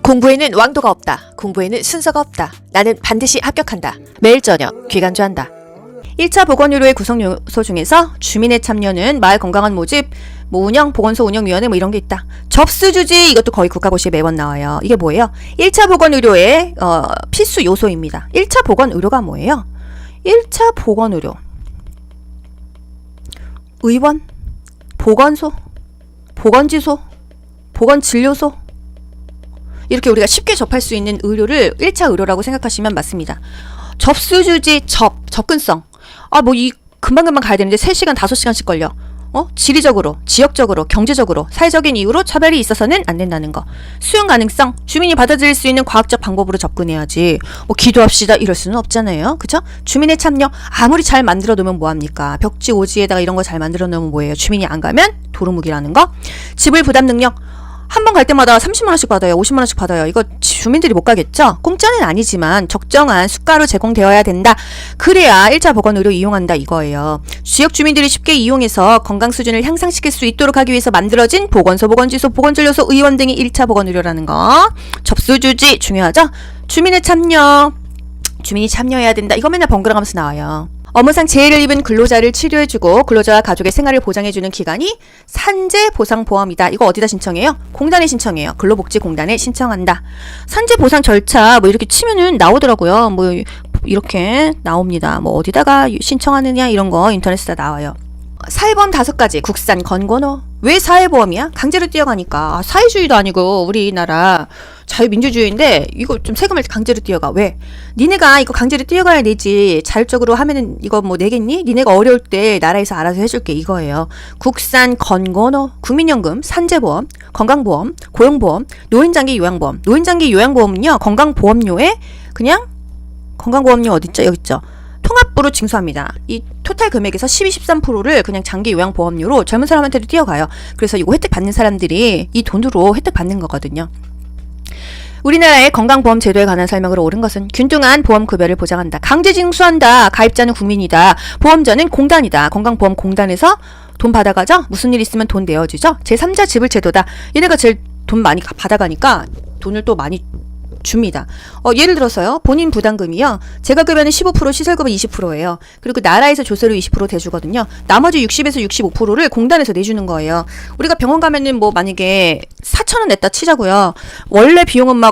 공부에는 왕도가 없다. 공부에는 순서가 없다. 나는 반드시 합격한다. 매일 저녁 귀간주한다. 1차 보건의료의 구성 요소 중에서 주민의 참여는 마을 건강한 모집, 운영, 보건소 운영위원회 이런 게 있다. 접수주지 이것도 거의 국가고시에 매번 나와요. 이게 뭐예요? 1차 보건의료의 필수 요소입니다. 1차 보건의료가 뭐예요? 1차 보건의료 의원, 보건소, 보건지소, 보건진료소 이렇게 우리가 쉽게 접할 수 있는 의료를 1차 의료라고 생각하시면 맞습니다. 접수주지, 접근성. 이 금방금방 가야 되는데 3시간, 5시간씩 걸려. 지리적으로, 지역적으로, 경제적으로, 사회적인 이유로 차별이 있어서는 안 된다는 거. 수용 가능성, 주민이 받아들일 수 있는 과학적 방법으로 접근해야지. 기도합시다 이럴 수는 없잖아요. 그쵸? 주민의 참여, 아무리 잘 만들어 놓으면 뭐합니까? 벽지, 오지에다가 이런 거 잘 만들어 놓으면 뭐예요? 주민이 안 가면 도루묵이라는 거. 지불 부담 능력. 한 번 갈 때마다 30만원씩 받아요. 50만원씩 받아요. 이거 주민들이 못 가겠죠? 공짜는 아니지만 적정한 수가로 제공되어야 된다. 그래야 1차 보건의료 이용한다 이거예요. 지역 주민들이 쉽게 이용해서 건강 수준을 향상시킬 수 있도록 하기 위해서 만들어진 보건소, 보건지소, 보건진료소, 의원 등이 1차 보건의료라는 거. 접수주지 중요하죠? 주민의 참여. 주민이 참여해야 된다. 이거 맨날 번갈아가면서 나와요. 업무상 재해를 입은 근로자를 치료해주고 근로자와 가족의 생활을 보장해주는 기관이 산재보상보험이다. 이거 어디다 신청해요? 공단에 신청해요. 근로복지공단에 신청한다. 산재보상 절차 이렇게 치면은 나오더라고요. 이렇게 나옵니다. 어디다가 신청하느냐 이런 거 인터넷에 다 나와요. 사회보험 5가지 국산 건건호. 왜 사회보험이야? 강제로 뛰어가니까. 사회주의도 아니고 우리나라 자유민주주의인데 이거 좀 세금을 강제로 뛰어가. 왜? 니네가 이거 강제로 뛰어가야 되지. 자율적으로 하면은 이거 내겠니? 니네가 어려울 때 나라에서 알아서 해줄게 이거예요. 국산 건건호, 국민연금, 산재보험, 건강보험, 고용보험, 노인장기 요양보험. 노인장기 요양보험은요 건강보험료에 그냥 건강보험료 어딨죠? 여기 있죠. 통합부로 징수합니다. 이 토탈 금액에서 12, 13%를 그냥 장기 요양보험료로 젊은 사람한테도 뛰어가요. 그래서 이거 혜택 받는 사람들이 이 돈으로 혜택 받는 거거든요. 우리나라의 건강보험 제도에 관한 설명으로 옳은 것은 균등한 보험급여를 보장한다. 강제 징수한다. 가입자는 국민이다. 보험자는 공단이다. 건강보험공단에서 돈 받아가죠? 무슨 일 있으면 돈 내어주죠? 제3자 지불 제도다. 얘네가 제일 돈 많이 받아가니까 돈을 또 많이 줍니다. 예를 들어서요. 본인 부담금이요. 재가급여는 15%, 시설급은 20%예요. 그리고 나라에서 조세로 20% 대주거든요. 나머지 60에서 65%를 공단에서 내주는 거예요. 우리가 병원 가면은 만약에 4,000원 냈다 치자고요. 원래 비용은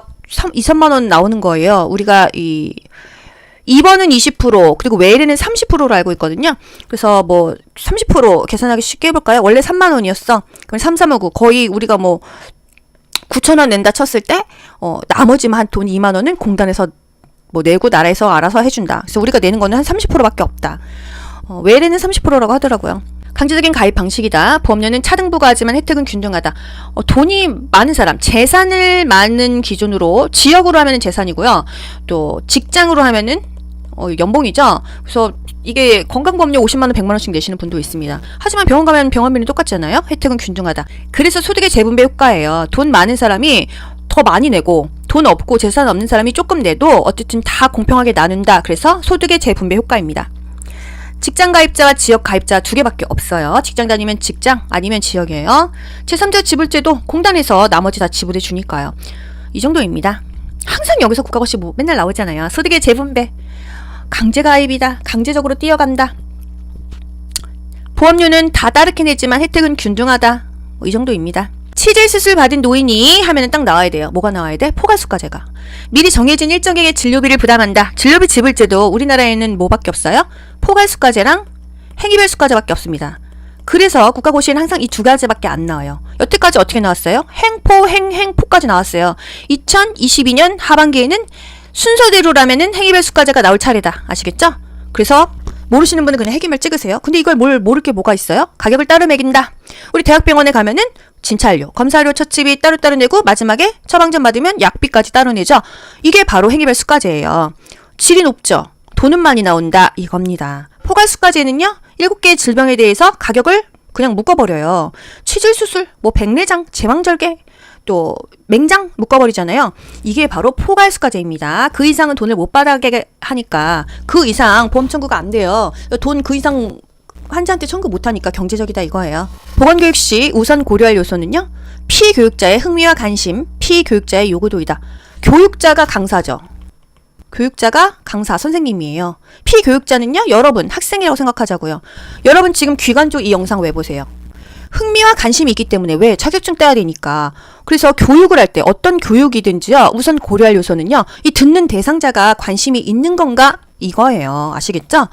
2, 3만 원 나오는 거예요. 우리가 입원은 20%, 그리고 외래는 30%로 알고 있거든요. 그래서 30% 계산하기 쉽게 해볼까요? 원래 3만 원이었어. 그럼 3, 3, 5, 9. 거의 우리가 9,000원 낸다 쳤을 때 나머지만 한 돈 2만 원은 공단에서 내고 나라에서 알아서 해준다. 그래서 우리가 내는 거는 한 30%밖에 없다. 외래는 30%라고 하더라고요. 강제적인 가입 방식이다. 보험료는 차등부과하지만 혜택은 균등하다. 돈이 많은 사람, 재산을 많은 기준으로 지역으로 하면은 재산이고요. 또 직장으로 하면은 연봉이죠. 그래서 이게 건강보험료 50만 원, 100만 원씩 내시는 분도 있습니다. 하지만 병원 가면 병원비는 똑같잖아요. 혜택은 균등하다. 그래서 소득의 재분배 효과예요. 돈 많은 사람이 더 많이 내고 돈 없고 재산 없는 사람이 조금 내도 어쨌든 다 공평하게 나눈다. 그래서 소득의 재분배 효과입니다. 직장 가입자와 지역 가입자 2개밖에 없어요. 직장 다니면 직장, 아니면 지역이에요. 제3자 지불제도 공단에서 나머지 다 지불해 주니까요. 이 정도입니다. 항상 여기서 국가고시 맨날 나오잖아요. 소득의 재분배. 강제 가입이다. 강제적으로 뛰어간다. 보험료는 다 다르게 내지만 혜택은 균등하다. 이 정도입니다. 치질 수술 받은 노인이 하면은 딱 나와야 돼요. 뭐가 나와야 돼? 포괄수가제가. 미리 정해진 일정액의 진료비를 부담한다. 진료비 지불제도 우리나라에는 뭐밖에 없어요? 포괄수가제랑 행위별 수가제밖에 없습니다. 그래서 국가고시에는 항상 이 2가지밖에 안 나와요. 여태까지 어떻게 나왔어요? 행포, 행포까지 나왔어요. 2022년 하반기에는 순서대로라면은 행위별 수가제가 나올 차례다. 아시겠죠? 그래서 모르시는 분은 그냥 행위별 찍으세요. 근데 이걸 모를 게 뭐가 있어요? 가격을 따로 매긴다. 우리 대학병원에 가면은 진찰료, 검사료, 처치비 따로 내고 마지막에 처방전 받으면 약비까지 따로 내죠. 이게 바로 행위별 수가제예요. 질이 높죠? 돈은 많이 나온다. 이겁니다. 포괄수가제는요. 7개의 질병에 대해서 가격을 그냥 묶어버려요. 치질수술, 백내장, 제왕절개, 또 맹장 묶어버리잖아요. 이게 바로 포괄수가제입니다. 그 이상은 돈을 못 받게 하니까 그 이상 보험 청구가 안 돼요. 돈 그 이상 환자한테 청구 못하니까 경제적이다 이거예요. 보건교육 시 우선 고려할 요소는요. 피교육자의 흥미와 관심, 피교육자의 요구도이다. 교육자가 강사죠. 교육자가 강사, 선생님이에요. 피교육자는요, 여러분, 학생이라고 생각하자고요. 여러분 지금 귀관 쪽 이 영상 왜 보세요? 흥미와 관심이 있기 때문에 왜? 자격증 따야 되니까. 그래서 교육을 할 때 어떤 교육이든지요, 우선 고려할 요소는요, 이 듣는 대상자가 관심이 있는 건가? 이거예요. 아시겠죠?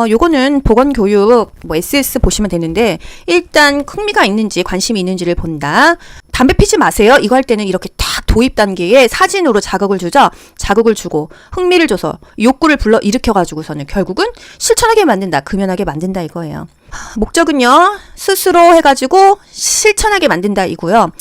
요거는 보건교육, SS 보시면 되는데, 일단 흥미가 있는지 관심이 있는지를 본다. 담배 피지 마세요. 이거 할 때는 이렇게 딱 도입 단계에 사진으로 자극을 주죠. 자극을 주고 흥미를 줘서 욕구를 불러 일으켜가지고서는 결국은 실천하게 만든다. 금연하게 만든다 이거예요. 목적은요, 스스로 해가지고 실천하게 만든다 이고요.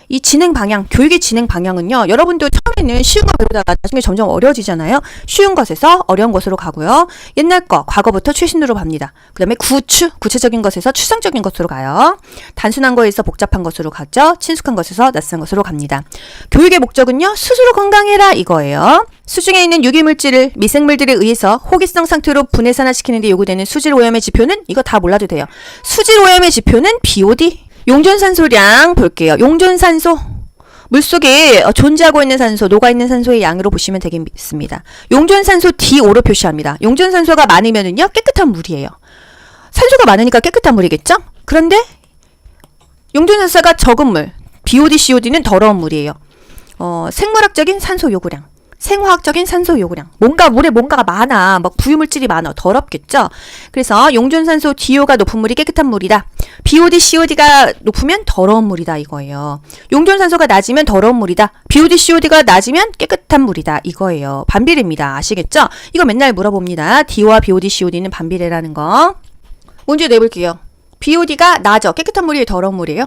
이 진행 방향, 교육의 진행 방향은요, 여러분도 처음에는 쉬운 거 배우다가 나중에 점점 어려워지잖아요. 쉬운 것에서 어려운 것으로 가고요. 옛날 거, 과거부터 최신으로 갑니다. 그 다음에 구체적인 것에서 추상적인 것으로 가요. 단순한 거에서 복잡한 것으로 가죠. 친숙한 것에서 낯선 것으로 갑니다. 교육의 목적은요, 스스로 건강해라 이거예요. 수중에 있는 유기물질을 미생물들에 의해서 호기성 상태로 분해산화시키는 데 요구되는 수질오염의 지표는 이거 다 몰라도 돼요. 수질오염의 지표는 BOD. 용존산소량 볼게요. 용존산소. 물속에 존재하고 있는 산소, 녹아있는 산소의 양으로 보시면 되겠습니다. 용존산소 D5로 표시합니다. 용존산소가 많으면은요, 깨끗한 물이에요. 산소가 많으니까 깨끗한 물이겠죠? 그런데 용존산소가 적은 물, BOD, COD는 더러운 물이에요. 생물학적인 산소 요구량. 생화학적인 산소 요구량. 물에 뭔가가 많아. 막 부유물질이 많아. 더럽겠죠? 그래서 용존산소 DO가 높은 물이 깨끗한 물이다. BOD, COD가 높으면 더러운 물이다 이거예요. 용존산소가 낮으면 더러운 물이다. BOD, COD가 낮으면 깨끗한 물이다 이거예요. 반비례입니다. 아시겠죠? 이거 맨날 물어봅니다. DO와 BOD, COD는 반비례라는 거. 문제 내볼게요. BOD가 낮아. 깨끗한 물이 더러운 물이에요?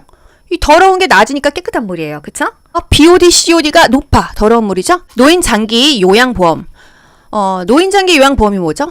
이 더러운 게 낮으니까 깨끗한 물이에요. 그쵸? BOD, COD가 높아. 더러운 물이죠? 노인장기 요양보험. 노인장기 요양보험이 뭐죠?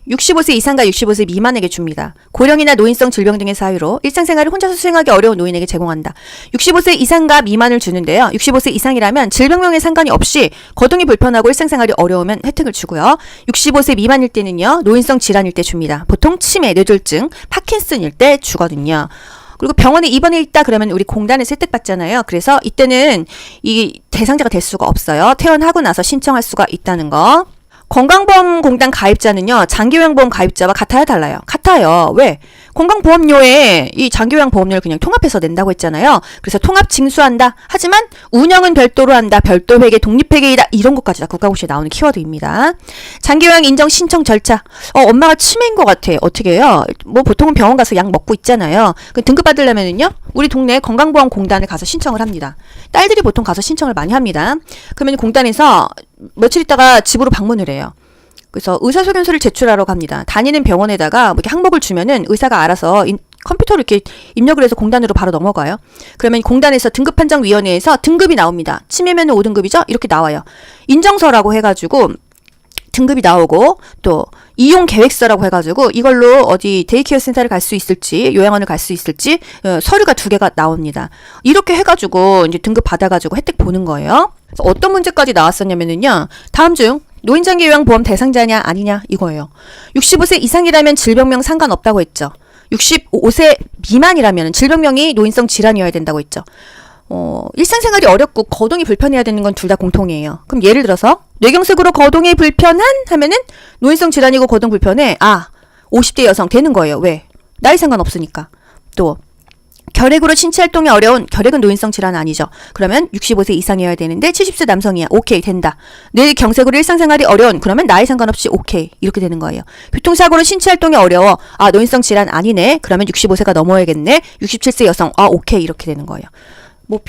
65세 이상과 65세 미만에게 줍니다. 고령이나 노인성 질병 등의 사유로 일상생활을 혼자서 수행하기 어려운 노인에게 제공한다. 65세 이상과 미만을 주는데요. 65세 이상이라면 질병명에 상관이 없이 거동이 불편하고 일상생활이 어려우면 혜택을 주고요. 65세 미만일 때는요. 노인성 질환일 때 줍니다. 보통 치매, 뇌졸중, 파킨슨일 때 주거든요. 그리고 병원에 입원해 있다 그러면 우리 공단에서 혜택 받잖아요. 그래서 이때는 이 대상자가 될 수가 없어요. 퇴원하고 나서 신청할 수가 있다는 거. 건강보험공단 가입자는요, 장기요양보험 가입자와 같아요, 달라요? 같아요. 왜? 건강보험료에 이 장기요양보험료를 그냥 통합해서 낸다고 했잖아요. 그래서 통합 징수한다. 하지만 운영은 별도로 한다. 별도 회계, 독립회계이다. 이런 것까지 다 국가고시에 나오는 키워드입니다. 장기요양 인정 신청 절차. 엄마가 치매인 것 같아. 어떻게 해요? 뭐 보통은 병원 가서 약 먹고 있잖아요. 그 등급 받으려면은요, 우리 동네 건강보험공단에 가서 신청을 합니다. 딸들이 보통 가서 신청을 많이 합니다. 그러면 공단에서 며칠 있다가 집으로 방문을 해요. 그래서 의사소견서를 제출하러 갑니다. 다니는 병원에다가 뭐 이렇게 항목을 주면은 의사가 알아서 컴퓨터로 이렇게 입력을 해서 공단으로 바로 넘어가요. 그러면 공단에서 등급판정위원회에서 등급이 나옵니다. 치매면 5등급이죠? 이렇게 나와요. 인정서라고 해가지고 등급이 나오고 또 이용 계획서라고 해가지고 이걸로 어디 데이케어 센터를 갈 수 있을지 요양원을 갈 수 있을지 서류가 2개가 나옵니다. 이렇게 해가지고 이제 등급 받아가지고 혜택 보는 거예요. 그래서 어떤 문제까지 나왔었냐면은요. 다음 중 노인장기 요양보험 대상자냐 아니냐 이거예요. 65세 이상이라면 질병명 상관없다고 했죠. 65세 미만이라면 질병명이 노인성 질환이어야 된다고 했죠. 일상생활이 어렵고 거동이 불편해야 되는 건 둘 다 공통이에요. 그럼 예를 들어서 뇌경색으로 거동이 불편한 하면은 노인성 질환이고 거동 불편해. 50대 여성 되는 거예요. 왜? 나이 상관없으니까. 또 결핵으로 신체 활동이 어려운, 결핵은 노인성 질환 아니죠. 그러면 65세 이상이어야 되는데 70세 남성이야. 오케이 된다. 뇌경색으로 일상생활이 어려운, 그러면 나이 상관없이 오케이 이렇게 되는 거예요. 교통사고로 신체 활동이 어려워. 노인성 질환 아니네. 그러면 65세가 넘어야겠네. 67세 여성. 오케이 이렇게 되는 거예요. 뭐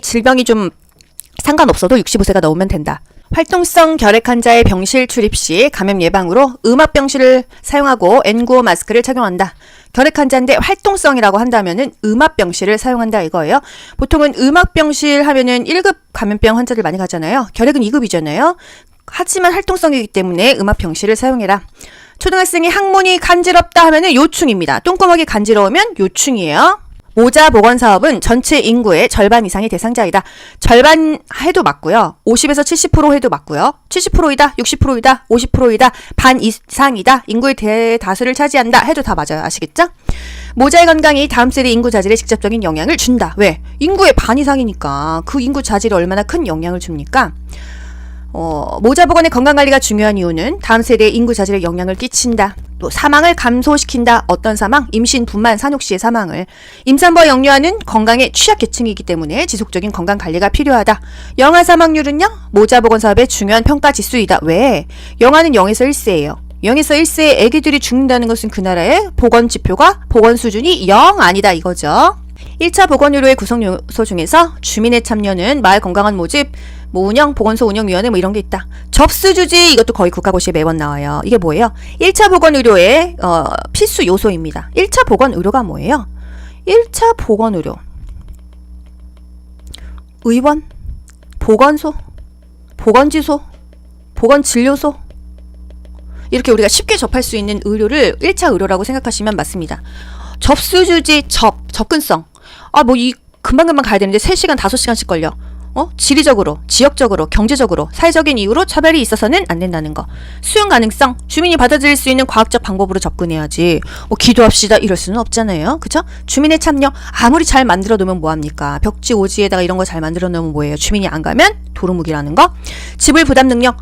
질병이 좀 상관없어도 65세가 넘으면 된다. 활동성 결핵 환자의 병실 출입 시 감염 예방으로 음압병실을 사용하고 N95 마스크를 착용한다. 결핵 환자인데 활동성이라고 한다면은 음압병실을 사용한다 이거예요. 보통은 음압병실 하면은 1급 감염병 환자들 많이 가잖아요. 결핵은 2급이잖아요. 하지만 활동성이기 때문에 음압병실을 사용해라. 초등학생이 항문이 간지럽다 하면은 요충입니다. 똥구멍이 간지러우면 요충이에요. 모자 보건 사업은 전체 인구의 절반 이상이 대상자이다. 절반 해도 맞고요. 50에서 70% 해도 맞고요. 70%이다, 60%이다, 50%이다, 반 이상이다, 인구의 대다수를 차지한다 해도 다 맞아요. 아시겠죠? 모자의 건강이 다음 세대 인구 자질에 직접적인 영향을 준다. 왜? 인구의 반 이상이니까 그 인구 자질에 얼마나 큰 영향을 줍니까? 모자 보건의 건강관리가 중요한 이유는 다음 세대의 인구 자질에 영향을 끼친다. 또 사망을 감소시킨다. 어떤 사망? 임신, 분만, 산후 시의 사망을. 임산부와 영유아는 건강에 취약계층이기 때문에 지속적인 건강관리가 필요하다. 영아 사망률은요? 모자 보건 사업의 중요한 평가 지수이다. 왜? 영아는 0에서 1세예요. 0에서 1세에 아기들이 죽는다는 것은 그 나라의 보건 지표가 보건 수준이 0 아니다 이거죠. 1차 보건 의료의 구성 요소 중에서 주민의 참여는 마을 건강한 모집, 운영, 보건소 운영위원회 이런 게 있다. 접수주지 이것도 거의 국가고시에 매번 나와요. 이게 뭐예요? 1차 보건 의료의 필수 요소입니다. 1차 보건 의료가 뭐예요? 1차 보건 의료 의원, 보건소, 보건지소, 보건진료소 이렇게 우리가 쉽게 접할 수 있는 의료를 1차 의료라고 생각하시면 맞습니다. 접수주지, 접근성. 이 금방금방 가야 되는데 3시간, 5시간씩 걸려. 지리적으로, 지역적으로, 경제적으로, 사회적인 이유로 차별이 있어서는 안 된다는 거. 수용 가능성, 주민이 받아들일 수 있는 과학적 방법으로 접근해야지. 기도합시다 이럴 수는 없잖아요. 그쵸? 주민의 참여, 아무리 잘 만들어 놓으면 뭐합니까? 벽지, 오지에다가 이런 거 잘 만들어 놓으면 뭐예요? 주민이 안 가면 도루묵이라는 거. 지불 부담 능력,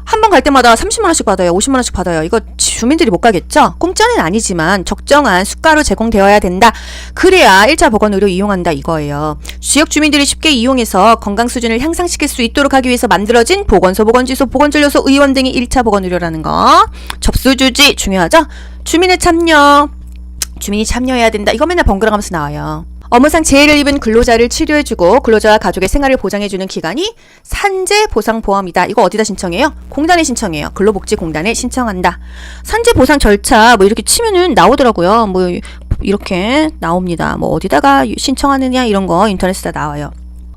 한 번 갈 때마다 30만원씩 받아요. 50만원씩 받아요. 이거 주민들이 못 가겠죠? 공짜는 아니지만 적정한 수가로 제공되어야 된다. 그래야 1차 보건의료 이용한다 이거예요. 지역 주민들이 쉽게 이용해서 건강 수준을 향상시킬 수 있도록 하기 위해서 만들어진 보건소, 보건지소, 보건진료소, 의원 등이 1차 보건의료라는 거. 접수주지 중요하죠? 주민의 참여. 주민이 참여해야 된다. 이거 맨날 번갈아가면서 나와요. 업무상 재해를 입은 근로자를 치료해주고 근로자와 가족의 생활을 보장해주는 기관이 산재보상보험이다. 이거 어디다 신청해요? 공단에 신청해요. 근로복지공단에 신청한다. 산재보상 절차 이렇게 치면은 나오더라고요. 이렇게 나옵니다. 어디다가 신청하느냐 이런 거 인터넷에 다 나와요.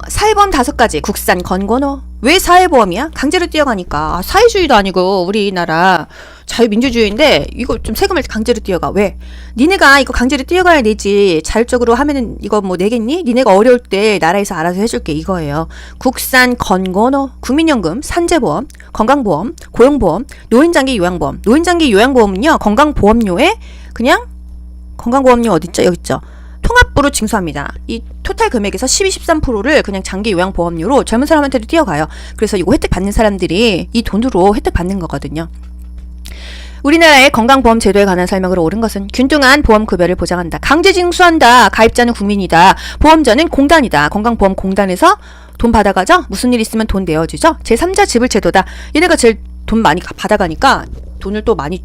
사회보험 5가지 국산 건건호. 왜 사회보험이야? 강제로 뛰어가니까. 사회주의도 아니고 우리나라 자유민주주의인데 이거 좀 세금을 강제로 뛰어가. 왜? 니네가 이거 강제로 뛰어가야 되지. 자율적으로 하면은 이거 내겠니? 니네가 어려울 때 나라에서 알아서 해줄게 이거예요. 국산 건건호, 국민연금, 산재보험, 건강보험, 고용보험, 노인장기 요양보험. 노인장기 요양보험은요 건강보험료에 그냥 건강보험료 어딨죠? 여기 있죠. 통합부로 징수합니다. 이 토탈 금액에서 12, 13%를 그냥 장기 요양보험료로 젊은 사람한테도 뛰어가요. 그래서 이거 혜택 받는 사람들이 이 돈으로 혜택 받는 거거든요. 우리나라의 건강보험 제도에 관한 설명으로 옳은 것은 균등한 보험급여를 보장한다. 강제 징수한다. 가입자는 국민이다. 보험자는 공단이다. 건강보험공단에서 돈 받아가죠? 무슨 일 있으면 돈 내어주죠? 제3자 지불제도다. 얘네가 제일 돈 많이 받아가니까 돈을 또 많이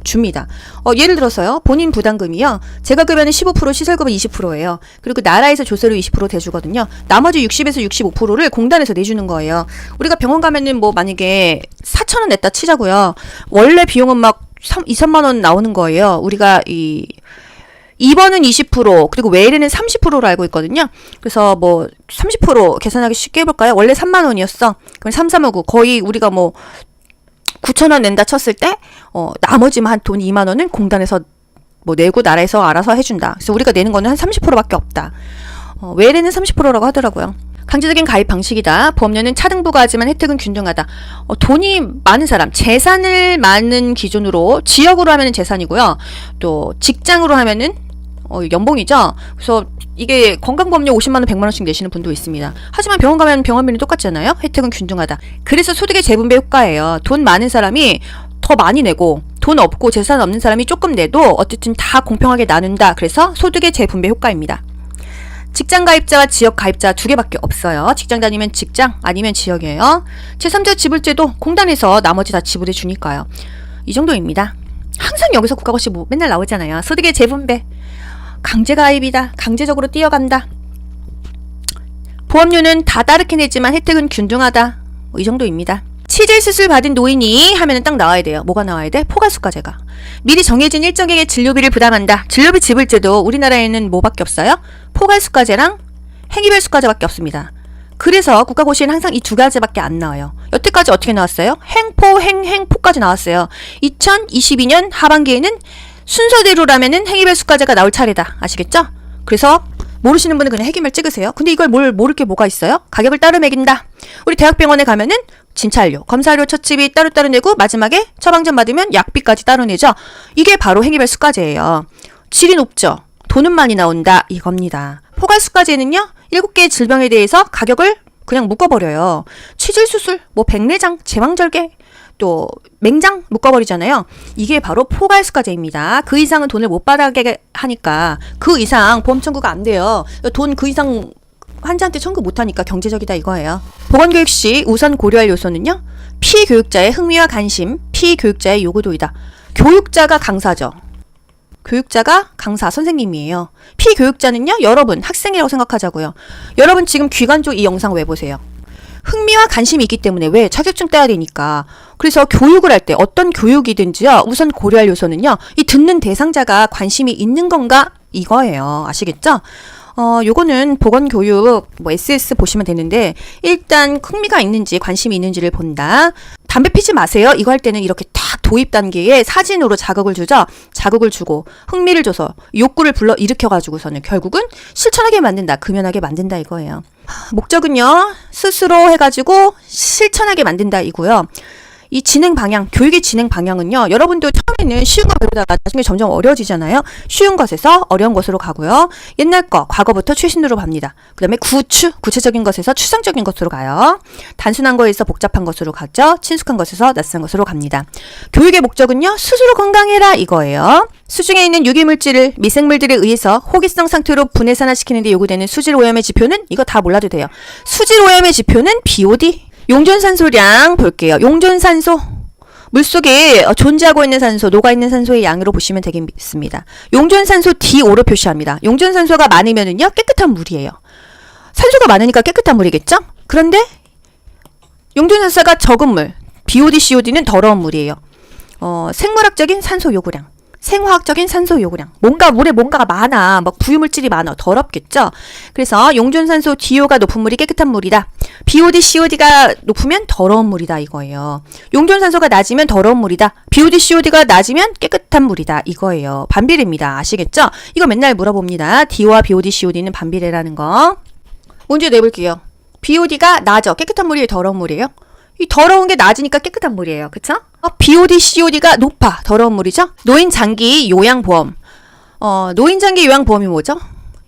줍니다. 예를 들어서요. 본인 부담금이요. 재가급여는 15%, 시설급은 20%예요. 그리고 나라에서 조세로 20% 대주거든요. 나머지 60에서 65%를 공단에서 내주는 거예요. 우리가 병원 가면은 만약에 4,000원 냈다 치자고요. 원래 비용은 2, 3만 원 나오는 거예요. 우리가 입원은 20% 그리고 외래는 30%로 알고 있거든요. 그래서 30% 계산하기 쉽게 해볼까요? 원래 3만 원이었어. 그럼 3, 3, 5, 9 거의 우리가 9,000원 낸다 쳤을 때 나머지만 한 돈 2만 원은 공단에서 내고 나라에서 알아서 해준다. 그래서 우리가 내는 거는 한 30%밖에 없다. 외래는 30%라고 하더라고요. 강제적인 가입 방식이다. 보험료는 차등부과하지만 혜택은 균등하다. 돈이 많은 사람, 재산을 많은 기준으로 지역으로 하면은 재산이고요. 또 직장으로 하면은 연봉이죠. 그래서 이게 건강보험료 50만 원, 100만 원씩 내시는 분도 있습니다. 하지만 병원 가면 병원비는 똑같잖아요. 혜택은 균등하다. 그래서 소득의 재분배 효과예요. 돈 많은 사람이 더 많이 내고 돈 없고 재산 없는 사람이 조금 내도 어쨌든 다 공평하게 나눈다. 그래서 소득의 재분배 효과입니다. 직장 가입자와 지역 가입자 2개밖에 없어요. 직장 다니면 직장 아니면 지역이에요. 제3자 지불제도 공단에서 나머지 다 지불해 주니까요. 이 정도입니다. 항상 여기서 국가고시 맨날 나오잖아요. 소득의 재분배. 강제 가입이다. 강제적으로 뛰어간다. 보험료는 다 따르게 내지만 혜택은 균등하다. 이 정도입니다. 치질 수술 받은 노인이 하면은 딱 나와야 돼요. 뭐가 나와야 돼? 포괄수가제가. 미리 정해진 일정액의 진료비를 부담한다. 진료비 지불제도 우리나라에는 뭐밖에 없어요? 포괄수가제랑 행위별 수가제밖에 없습니다. 그래서 국가고시에는 항상 이 2가지밖에 안 나와요. 여태까지 어떻게 나왔어요? 행포까지 나왔어요. 2022년 하반기에는 순서대로라면은 행위별 수가제가 나올 차례다. 아시겠죠? 그래서 모르시는 분은 그냥 해기멸 찍으세요. 근데 이걸 모를 게 뭐가 있어요? 가격을 따로 매긴다. 우리 대학병원에 가면은 진찰료, 검사료, 처치비 따로 내고 마지막에 처방전 받으면 약비까지 따로 내죠. 이게 바로 행위별 수가제예요. 질이 높죠. 돈은 많이 나온다. 이겁니다. 포괄수가제는요. 7개의 질병에 대해서 가격을 그냥 묶어버려요. 치질수술, 뭐 백내장, 제왕절개, 또 맹장 묶어버리잖아요. 이게 바로 포괄수가제입니다. 그 이상은 돈을 못 받게 하니까 그 이상 보험 청구가 안 돼요. 돈 그 이상 환자한테 청구 못하니까 경제적이다 이거예요. 보건교육 시 우선 고려할 요소는요. 피교육자의 흥미와 관심, 피교육자의 요구도이다. 교육자가 강사죠. 교육자가 강사, 선생님이에요. 피교육자는요. 여러분, 학생이라고 생각하자고요. 여러분 지금 귀관 쪽 이 영상 왜 보세요? 흥미와 관심이 있기 때문에 왜? 자격증 따야 되니까. 그래서 교육을 할 때 어떤 교육이든지요. 우선 고려할 요소는요. 이 듣는 대상자가 관심이 있는 건가? 이거예요. 아시겠죠? 요거는 보건교육, SS 보시면 되는데, 일단 흥미가 있는지, 관심이 있는지를 본다. 담배 피지 마세요. 이거 할 때는 이렇게 딱 도입 단계에 사진으로 자극을 주죠. 자극을 주고, 흥미를 줘서, 욕구를 불러 일으켜가지고서는 결국은 실천하게 만든다. 금연하게 만든다. 이거예요. 목적은요, 스스로 해가지고 실천하게 만든다. 이고요. 이 진행 방향, 교육의 진행 방향은요. 여러분도 처음에는 쉬운 거 배우다가 나중에 점점 어려워지잖아요. 쉬운 것에서 어려운 것으로 가고요. 옛날 거, 과거부터 최신으로 갑니다. 그 다음에 구체적인 것에서 추상적인 것으로 가요. 단순한 거에서 복잡한 것으로 가죠. 친숙한 것에서 낯선 것으로 갑니다. 교육의 목적은요. 스스로 건강해라 이거예요. 수중에 있는 유기물질을 미생물들에 의해서 호기성 상태로 분해산화시키는 데 요구되는 수질오염의 지표는 이거 다 몰라도 돼요. 수질오염의 지표는 BOD. 용존산소량 볼게요. 용존산소. 물속에 존재하고 있는 산소, 녹아있는 산소의 양으로 보시면 되겠습니다. 용존산소 D5로 표시합니다. 용존산소가 많으면은요, 깨끗한 물이에요. 산소가 많으니까 깨끗한 물이겠죠? 그런데 용존산소가 적은 물, BOD, COD는 더러운 물이에요. 생물학적인 산소 요구량. 생화학적인 산소 요구량. 물에 뭔가가 많아. 막 부유물질이 많아. 더럽겠죠? 그래서 용존산소 DO가 높은 물이 깨끗한 물이다. BOD, COD가 높으면 더러운 물이다. 이거예요. 용존산소가 낮으면 더러운 물이다. BOD, COD가 낮으면 깨끗한 물이다. 이거예요. 반비례입니다. 아시겠죠? 이거 맨날 물어봅니다. DO와 BOD, COD는 반비례라는 거. 문제 내볼게요. BOD가 낮아. 깨끗한 물이에요? 더러운 물이에요? 이 더러운 게 낮으니까 깨끗한 물이에요. 그쵸? BOD, COD가 높아. 더러운 물이죠? 노인장기 요양보험. 노인장기 요양보험이 뭐죠?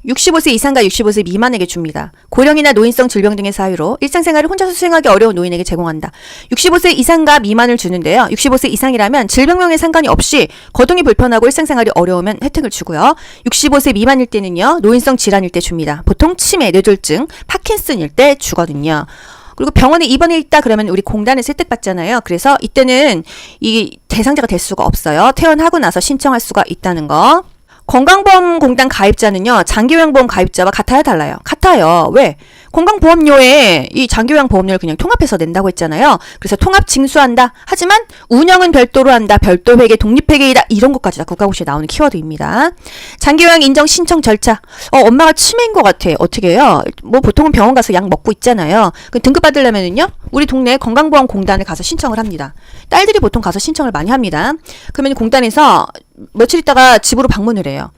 65세 이상과 65세 미만에게 줍니다. 고령이나 노인성 질병 등의 사유로 일상생활을 혼자서 수행하기 어려운 노인에게 제공한다. 65세 이상과 미만을 주는데요. 65세 이상이라면 질병명에 상관이 없이 거동이 불편하고 일상생활이 어려우면 혜택을 주고요. 65세 미만일 때는요. 노인성 질환일 때 줍니다. 보통 치매, 뇌졸중, 파킨슨일 때 주거든요. 그리고 병원에 입원해 있다 그러면 우리 공단에서 혜택 받잖아요. 그래서 이때는 이 대상자가 될 수가 없어요. 퇴원하고 나서 신청할 수가 있다는 거. 건강보험공단 가입자는요. 장기요양보험 가입자와 같아요? 달라요? 같아요. 왜? 건강보험료에 이 장기요양보험료를 그냥 통합해서 낸다고 했잖아요. 그래서 통합 징수한다. 하지만 운영은 별도로 한다. 별도 회계, 독립회계이다. 이런 것까지 다 국가고시에 나오는 키워드입니다. 장기요양 인정 신청 절차. 엄마가 치매인 것 같아. 어떻게 해요? 뭐 보통은 병원 가서 약 먹고 있잖아요. 그 등급 받으려면은요. 우리 동네 건강보험공단에 가서 신청을 합니다. 딸들이 보통 가서 신청을 많이 합니다. 그러면 공단에서 며칠 있다가 집으로 방문을 해요.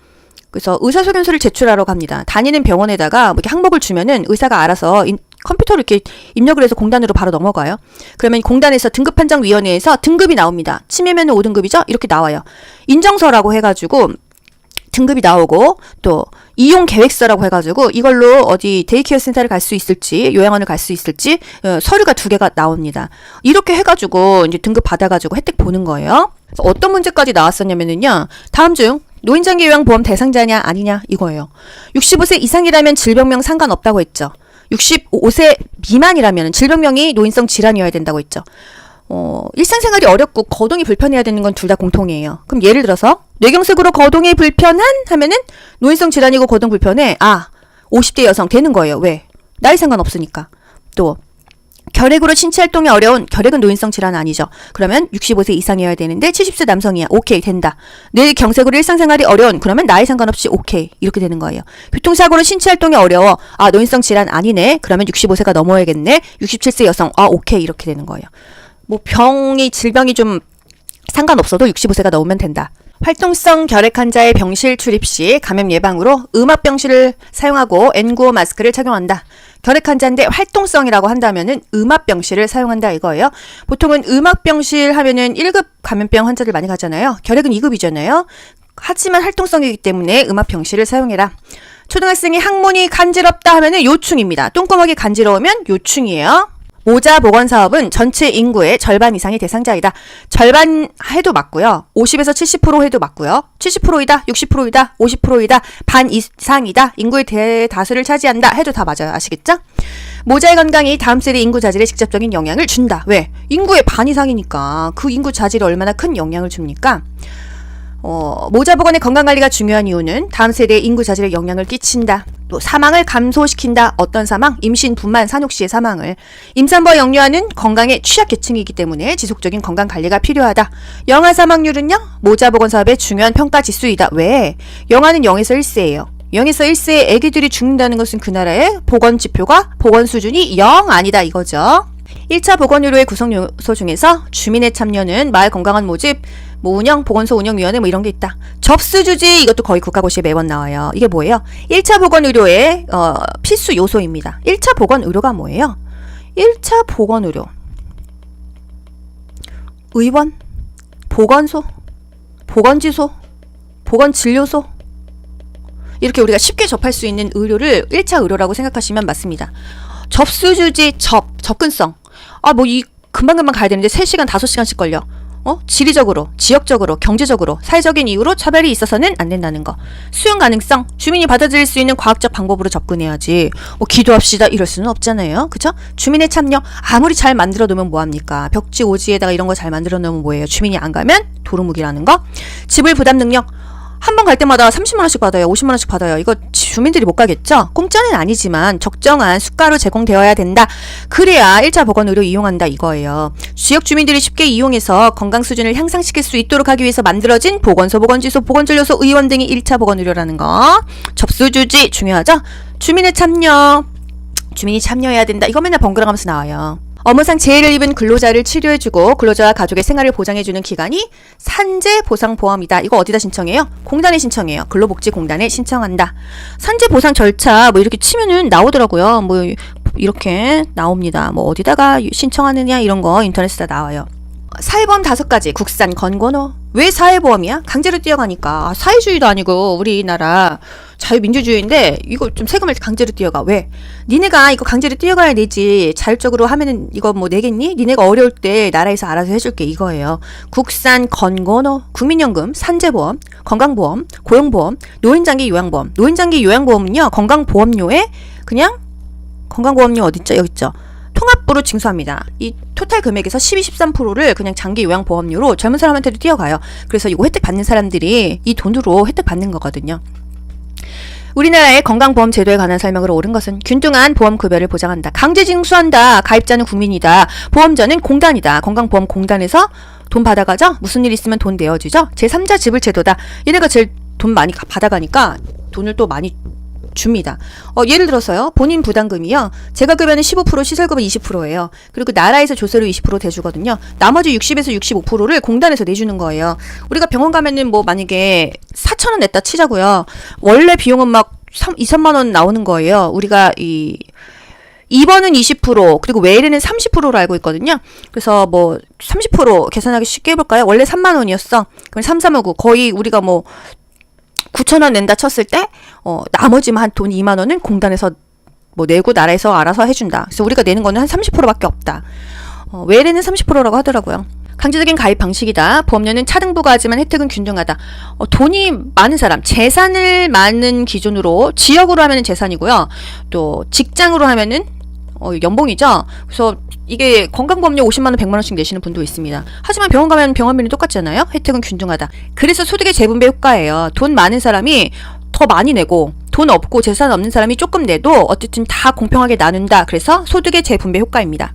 그래서 의사소견서를 제출하러 갑니다. 다니는 병원에다가 뭐 이렇게 항목을 주면은 의사가 알아서 컴퓨터로 이렇게 입력을 해서 공단으로 바로 넘어가요. 그러면 공단에서 등급판정위원회에서 등급이 나옵니다. 치매면은 5등급이죠? 이렇게 나와요. 인정서라고 해가지고 등급이 나오고 또 이용 계획서라고 해가지고 이걸로 어디 데이케어 센터를 갈 수 있을지 요양원을 갈 수 있을지 서류가 2개가 나옵니다. 이렇게 해가지고 이제 등급 받아가지고 혜택 보는 거예요. 그래서 어떤 문제까지 나왔었냐면은요. 다음 중 노인장기 요양보험 대상자냐 아니냐 이거예요. 65세 이상이라면 질병명 상관없다고 했죠. 65세 미만이라면 질병명이 노인성 질환이어야 된다고 했죠. 일상생활이 어렵고 거동이 불편해야 되는 건 둘 다 공통이에요. 그럼 예를 들어서 뇌경색으로 거동이 불편한 하면은 노인성 질환이고 거동 불편해. 50대 여성 되는 거예요. 왜? 나이 상관없으니까. 또 결핵으로 신체 활동이 어려운 결핵은 노인성 질환 아니죠. 그러면 65세 이상이어야 되는데 70세 남성이야. 오케이 된다. 뇌경색으로 일상생활이 어려운 그러면 나이 상관없이 오케이 이렇게 되는 거예요. 교통사고로 신체 활동이 어려워. 노인성 질환 아니네. 그러면 65세가 넘어야겠네. 67세 여성. 오케이 이렇게 되는 거예요. 뭐 질병이 좀 상관없어도 65세가 넘으면 된다. 활동성 결핵 환자의 병실 출입 시 감염 예방으로 음압병실을 사용하고 N95 마스크를 착용한다. 결핵 환자인데 활동성이라고 한다면은 음압병실을 사용한다 이거예요. 보통은 음압병실 하면은 1급 감염병 환자들 많이 가잖아요. 결핵은 2급이잖아요. 하지만 활동성이기 때문에 음압병실을 사용해라. 초등학생이 항문이 간지럽다 하면은 요충입니다. 똥구멍이 간지러우면 요충이에요. 모자 보건 사업은 전체 인구의 절반 이상이 대상자이다. 절반 해도 맞고요. 50에서 70% 해도 맞고요. 70%이다, 60%이다, 50%이다, 반 이상이다, 인구의 대다수를 차지한다 해도 다 맞아요. 아시겠죠? 모자의 건강이 다음 세대 인구 자질에 직접적인 영향을 준다. 왜? 인구의 반 이상이니까 그 인구 자질에 얼마나 큰 영향을 줍니까? 모자 보건의 건강관리가 중요한 이유는 다음 세대의 인구 자질에 영향을 끼친다. 또 사망을 감소시킨다. 어떤 사망? 임신, 분만, 산욕 시의 사망을. 임산부와 영유아는 건강에 취약계층이기 때문에 지속적인 건강관리가 필요하다. 영아 사망률은요? 모자 보건 사업의 중요한 평가 지수이다. 왜? 영아는 0에서 1세예요. 0에서 1세에 아기들이 죽는다는 것은 그 나라의 보건 지표가 보건 수준이 0 아니다 이거죠. 1차 보건의료의 구성 요소 중에서 주민의 참여는 마을 건강한 모집, 운영, 보건소 운영위원회 이런 게 있다. 접수주지 이것도 거의 국가고시에 매번 나와요. 이게 뭐예요? 1차 보건의료의 필수 요소입니다. 1차 보건의료가 뭐예요? 1차 보건의료 의원, 보건소, 보건지소, 보건진료소 이렇게 우리가 쉽게 접할 수 있는 의료를 1차 의료라고 생각하시면 맞습니다. 접수주지, 접근성. 금방금방 가야 되는데 3시간, 5시간씩 걸려. 지리적으로, 지역적으로, 경제적으로, 사회적인 이유로 차별이 있어서는 안 된다는 거. 수용 가능성, 주민이 받아들일 수 있는 과학적 방법으로 접근해야지. 기도합시다 이럴 수는 없잖아요. 그쵸? 주민의 참여, 아무리 잘 만들어 놓으면 뭐합니까? 벽지, 오지에다가 이런 거 잘 만들어 놓으면 뭐예요? 주민이 안 가면 도루묵이라는 거. 지불 부담 능력. 한 번 갈 때마다 30만 원씩 받아요. 50만 원씩 받아요. 이거 주민들이 못 가겠죠? 공짜는 아니지만 적정한 수가로 제공되어야 된다. 그래야 1차 보건의료 이용한다 이거예요. 지역 주민들이 쉽게 이용해서 건강 수준을 향상시킬 수 있도록 하기 위해서 만들어진 보건소, 보건지소, 보건진료소, 의원 등이 1차 보건의료라는 거. 접수주지 중요하죠? 주민의 참여. 주민이 참여해야 된다. 이거 맨날 번갈아 가면서 나와요. 업무상 재해를 입은 근로자를 치료해주고 근로자와 가족의 생활을 보장해주는 기관이 산재보상보험이다. 이거 어디다 신청해요? 공단에 신청해요. 근로복지공단에 신청한다. 산재보상 절차 이렇게 치면은 나오더라고요. 이렇게 나옵니다. 어디다가 신청하느냐 이런 거 인터넷에 다 나와요. 사회보험 5가지 국산 건건호. 왜 사회보험이야? 강제로 뛰어가니까. 사회주의도 아니고 우리나라 자유민주주의인데 이거 좀 세금을 강제로 뛰어가. 왜? 니네가 이거 강제로 뛰어가야 되지. 자율적으로 하면은 이거 내겠니? 니네가 어려울 때 나라에서 알아서 해줄게 이거예요. 국산 건건호, 국민연금, 산재보험, 건강보험, 고용보험, 노인장기 요양보험. 노인장기 요양보험은요 건강보험료에 그냥 건강보험료 어딨죠? 여기 있죠. 통합부로 징수합니다. 이 토탈 금액에서 12, 13%를 그냥 장기 요양보험료로 젊은 사람한테도 뛰어가요. 그래서 이거 혜택 받는 사람들이 이 돈으로 혜택 받는 거거든요. 우리나라의 건강보험 제도에 관한 설명으로 옳은 것은 균등한 보험급여를 보장한다. 강제 징수한다. 가입자는 국민이다. 보험자는 공단이다. 건강보험공단에서 돈 받아가죠? 무슨 일 있으면 돈 내어주죠? 제3자 지불제도다. 얘네가 제일 돈 많이 받아가니까 돈을 또 많이 줍니다. 예를 들어서요. 본인 부담금이요. 재가급여는 15%, 시설급은 20%예요. 그리고 나라에서 조세로 20% 대주거든요. 나머지 60에서 65%를 공단에서 내주는 거예요. 우리가 병원 가면은 만약에 4,000원 냈다 치자고요. 원래 비용은 2, 3만 원 나오는 거예요. 우리가 입원은 20%, 그리고 외래는 30%로 알고 있거든요. 그래서 30% 계산하기 쉽게 해볼까요? 원래 3만 원이었어. 그럼 3, 3, 5, 9. 거의 우리가 9,000원 낸다 쳤을 때, 나머지만 한 돈 2만 원은 공단에서 내고 나라에서 알아서 해준다. 그래서 우리가 내는 거는 한 30%밖에 없다. 외래는 30%라고 하더라고요. 강제적인 가입 방식이다. 보험료는 차등부가 하지만 혜택은 균등하다. 돈이 많은 사람, 재산을 많은 기준으로, 지역으로 하면은 재산이고요. 또 직장으로 하면은 연봉이죠. 그래서 이게 건강보험료 50만 원, 100만 원씩 내시는 분도 있습니다. 하지만 병원 가면 병원비는 똑같잖아요. 혜택은 균등하다. 그래서 소득의 재분배 효과예요. 돈 많은 사람이 더 많이 내고 돈 없고 재산 없는 사람이 조금 내도 어쨌든 다 공평하게 나눈다. 그래서 소득의 재분배 효과입니다.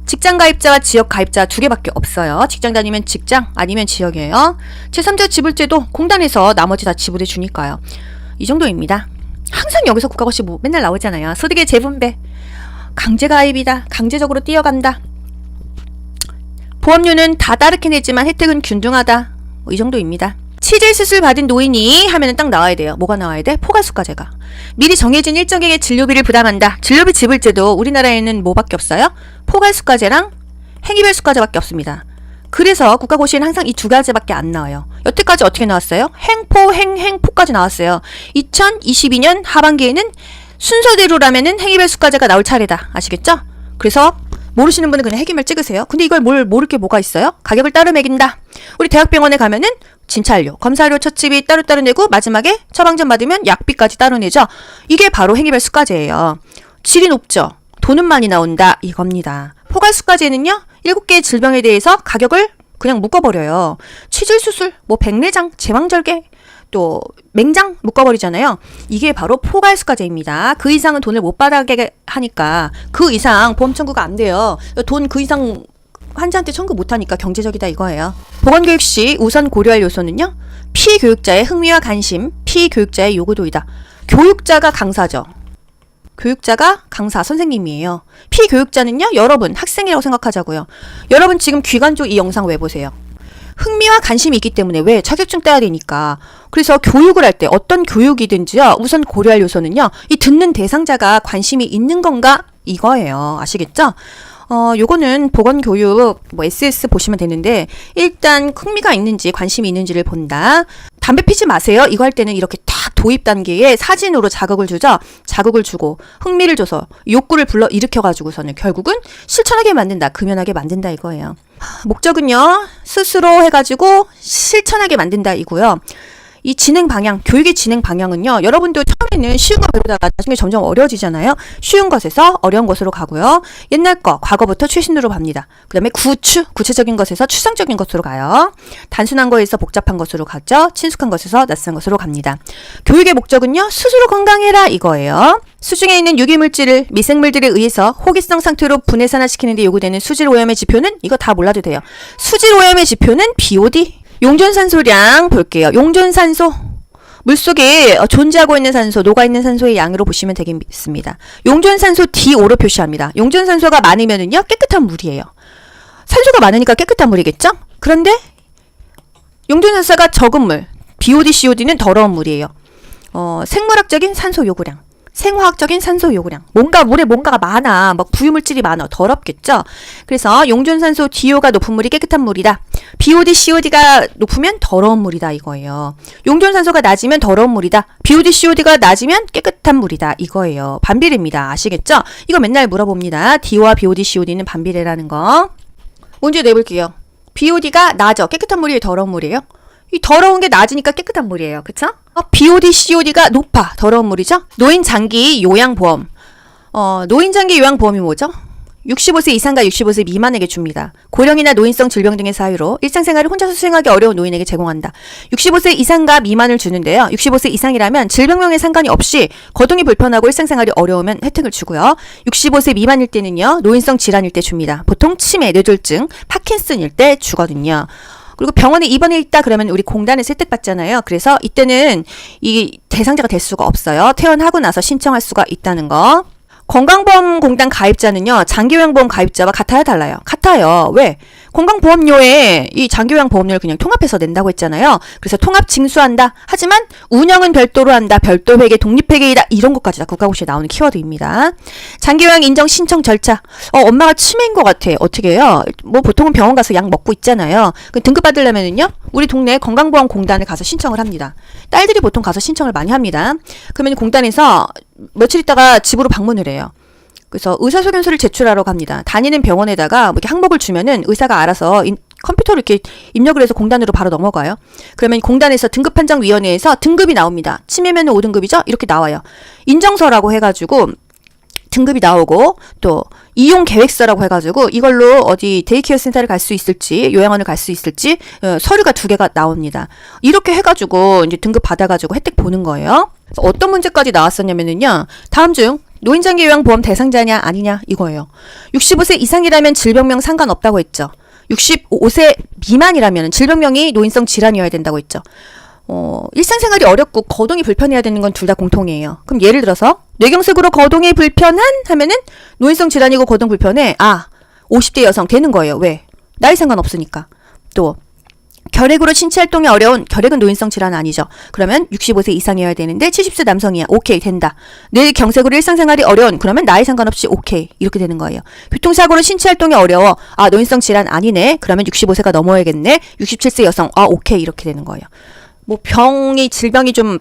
직장 가입자와 지역 가입자 2개밖에 없어요. 직장 다니면 직장, 아니면 지역이에요. 제3자 지불제도 공단에서 나머지 다 지불해 주니까요. 이 정도입니다. 항상 여기서 국가고시 맨날 나오잖아요. 소득의 재분배. 강제 가입이다. 강제적으로 뛰어간다. 보험료는 다 따르게 내지만 혜택은 균등하다. 이 정도입니다. 치질 수술 받은 노인이 하면은 딱 나와야 돼요. 뭐가 나와야 돼? 포괄수가제가. 미리 정해진 일정액의 진료비를 부담한다. 진료비 지불제도 우리나라에는 뭐밖에 없어요? 포괄수가제랑 행위별 수가제밖에 없습니다. 그래서 국가고시에는 항상 이 두 가지밖에 안 나와요. 여태까지 어떻게 나왔어요? 행포, 행포까지 나왔어요. 2022년 하반기에는 순서대로라면은 행위별 수가제가 나올 차례다. 아시겠죠? 그래서 모르시는 분은 그냥 행위별 찍으세요. 근데 이걸 모를 게 뭐가 있어요? 가격을 따로 매긴다. 우리 대학병원에 가면은 진찰료, 검사료, 처치비 따로 내고 마지막에 처방전 받으면 약비까지 따로 내죠. 이게 바로 행위별 수가제예요. 질이 높죠? 돈은 많이 나온다. 이겁니다. 포괄수가제는요. 7개의 질병에 대해서 가격을 그냥 묶어버려요. 치질수술, 백내장, 제왕절개, 또 맹장 묶어버리잖아요. 이게 바로 포괄수가제입니다. 그 이상은 돈을 못 받게 하니까 그 이상 보험 청구가 안 돼요. 돈 그 이상 환자한테 청구 못하니까 경제적이다 이거예요. 보건교육 시 우선 고려할 요소는요. 피교육자의 흥미와 관심, 피교육자의 요구도이다. 교육자가 강사죠. 교육자가 강사, 선생님이에요. 피교육자는요. 여러분, 학생이라고 생각하자고요. 여러분 지금 귀관조 이 영상 왜 보세요? 흥미와 관심이 있기 때문에 왜? 자격증 따야 되니까. 그래서 교육을 할 때 어떤 교육이든지요. 우선 고려할 요소는요. 이 듣는 대상자가 관심이 있는 건가? 이거예요. 아시겠죠? 요거는 보건교육 SS 보시면 되는데 일단 흥미가 있는지 관심이 있는지를 본다. 담배 피지 마세요. 이거 할 때는 이렇게 딱 도입 단계에 사진으로 자극을 주죠. 자극을 주고 흥미를 줘서 욕구를 불러 일으켜가지고서는 결국은 실천하게 만든다. 금연하게 만든다 이거예요. 목적은요. 스스로 해가지고 실천하게 만든다 이고요. 이 진행 방향, 교육의 진행 방향은요. 여러분도 처음에는 쉬운 거 배우다가 나중에 점점 어려워지잖아요. 쉬운 것에서 어려운 것으로 가고요. 옛날 거, 과거부터 최신으로 갑니다. 그 다음에 구체적인 것에서 추상적인 것으로 가요. 단순한 거에서 복잡한 것으로 가죠. 친숙한 것에서 낯선 것으로 갑니다. 교육의 목적은요. 스스로 건강해라 이거예요. 수중에 있는 유기물질을 미생물들에 의해서 호기성 상태로 분해산화시키는 데 요구되는 수질오염의 지표는 이거 다 몰라도 돼요. 수질오염의 지표는 BOD. 용존산소량 볼게요. 용존산소. 물속에 존재하고 있는 산소, 녹아있는 산소의 양으로 보시면 되겠습니다. 용존산소 D5로 표시합니다. 용존산소가 많으면은요, 깨끗한 물이에요. 산소가 많으니까 깨끗한 물이겠죠? 그런데 용존산소가 적은 물, BOD, COD는 더러운 물이에요. 생물학적인 산소 요구량. 생화학적인 산소 요구량. 물에 뭔가가 많아. 부유물질이 많아. 더럽겠죠? 그래서 용존산소 DO가 높은 물이 깨끗한 물이다. BOD, COD가 높으면 더러운 물이다 이거예요. 용존산소가 낮으면 더러운 물이다. BOD, COD가 낮으면 깨끗한 물이다 이거예요. 반비례입니다. 아시겠죠? 이거 맨날 물어봅니다. DO와 BOD, COD는 반비례라는 거. 문제 내볼게요. BOD가 낮아. 깨끗한 물이 더러운 물이에요? 이 더러운 게 낮으니까 깨끗한 물이에요. 그쵸? BOD, COD가 높아. 더러운 물이죠? 노인장기 요양보험. 노인장기 요양보험이 뭐죠? 65세 이상과 65세 미만에게 줍니다. 고령이나 노인성 질병 등의 사유로 일상생활을 혼자서 수행하기 어려운 노인에게 제공한다. 65세 이상과 미만을 주는데요. 65세 이상이라면 질병명에 상관이 없이 거동이 불편하고 일상생활이 어려우면 혜택을 주고요. 65세 미만일 때는요. 노인성 질환일 때 줍니다. 보통 치매, 뇌졸중, 파킨슨일 때 주거든요. 그리고 병원에 입원해 있다 그러면 우리 공단에서 혜택 받잖아요. 그래서 이때는 이 대상자가 될 수가 없어요. 퇴원하고 나서 신청할 수가 있다는 거. 건강보험공단 가입자는요. 장기요양보험 가입자와 같아요, 달라요? 같아요. 왜? 건강보험료에 이 장기요양보험료를 그냥 통합해서 낸다고 했잖아요. 그래서 통합 징수한다. 하지만 운영은 별도로 한다. 별도 회계, 독립회계이다. 이런 것까지 다 국가고시에 나오는 키워드입니다. 장기요양 인정 신청 절차. 엄마가 치매인 것 같아. 어떻게 해요? 보통은 병원 가서 약 먹고 있잖아요. 등급 받으려면은요. 우리 동네 건강보험공단에 가서 신청을 합니다. 딸들이 보통 가서 신청을 많이 합니다. 그러면 공단에서 며칠 있다가 집으로 방문을 해요. 그래서 의사소견서를 제출하러 갑니다. 다니는 병원에다가 이렇게 항목을 주면은 의사가 알아서 컴퓨터로 이렇게 입력을 해서 공단으로 바로 넘어가요. 그러면 공단에서 등급판정위원회에서 등급이 나옵니다. 치매면 5등급이죠? 이렇게 나와요. 인정서라고 해가지고 등급이 나오고 또 이용 계획서라고 해가지고 이걸로 어디 데이케어 센터를 갈 수 있을지 요양원을 갈 수 있을지 서류가 2개가 나옵니다. 이렇게 해가지고 이제 등급 받아가지고 혜택 보는 거예요. 그래서 어떤 문제까지 나왔었냐면은요. 다음 중 노인장기 요양보험 대상자냐 아니냐 이거예요. 65세 이상이라면 질병명 상관없다고 했죠. 65세 미만이라면 질병명이 노인성 질환이어야 된다고 했죠. 일상생활이 어렵고 거동이 불편해야 되는 건 둘 다 공통이에요. 그럼 예를 들어서 뇌경색으로 거동이 불편한 하면은 노인성 질환이고 거동 불편해. 50대 여성 되는 거예요. 왜? 나이 상관없으니까. 또 결핵으로 신체 활동이 어려운, 결핵은 노인성 질환 아니죠. 그러면 65세 이상이어야 되는데 70세 남성이야. 오케이, 된다. 뇌 경색으로 일상생활이 어려운, 그러면 나이 상관없이 오케이, 이렇게 되는 거예요. 교통사고로 신체 활동이 어려워. 아, 노인성 질환 아니네. 그러면 65세가 넘어야겠네. 67세 여성. 아, 오케이, 이렇게 되는 거예요. 뭐 질병이 좀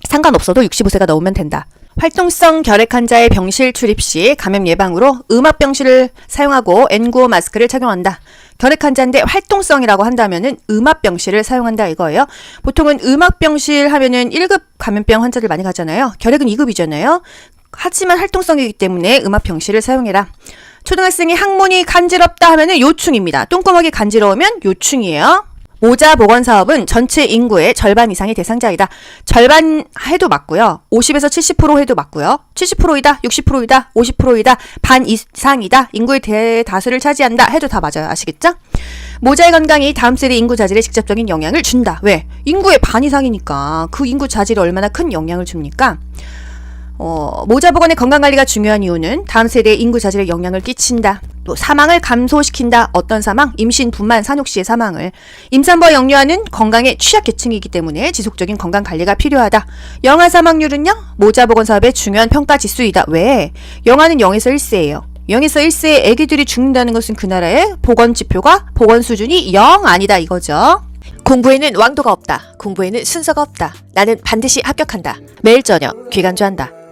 상관없어도 65세가 넘으면 된다. 활동성 결핵 환자의 병실 출입 시 감염 예방으로 음압병실을 사용하고 N95 마스크를 착용한다. 결핵 환자인데 활동성이라고 한다면은 음압병실을 사용한다 이거예요. 보통은 음압병실 하면은 1급 감염병 환자들 많이 가잖아요. 결핵은 2급이잖아요. 하지만 활동성이기 때문에 음압병실을 사용해라. 초등학생이 항문이 간지럽다 하면은 요충입니다. 똥구멍이 간지러우면 요충이에요. 모자 보건 사업은 전체 인구의 절반 이상이 대상자이다. 절반 해도 맞고요. 50에서 70% 해도 맞고요. 70%이다, 60%이다, 50%이다, 반 이상이다, 인구의 대다수를 차지한다 해도 다 맞아요. 아시겠죠? 모자의 건강이 다음 세대 인구 자질에 직접적인 영향을 준다. 왜? 인구의 반 이상이니까 그 인구 자질에 얼마나 큰 영향을 줍니까? 모자 보건의 건강관리가 중요한 이유는 다음 세대의 인구 자질에 영향을 끼친다. 또 사망을 감소시킨다. 어떤 사망? 임신, 분만, 산육 시의 사망을. 임산부와 영유아는 건강에 취약계층이기 때문에 지속적인 건강관리가 필요하다. 영아 사망률은요? 모자 보건 사업의 중요한 평가 지수이다. 왜? 영아는 0에서 1세예요. 0에서 1세의 아기들이 죽는다는 것은 그 나라의 보건 지표가, 보건 수준이 0 아니다 이거죠. 공부에는 왕도가 없다. 공부에는 순서가 없다. 나는 반드시 합격한다. 매일 저녁 귀간주한다.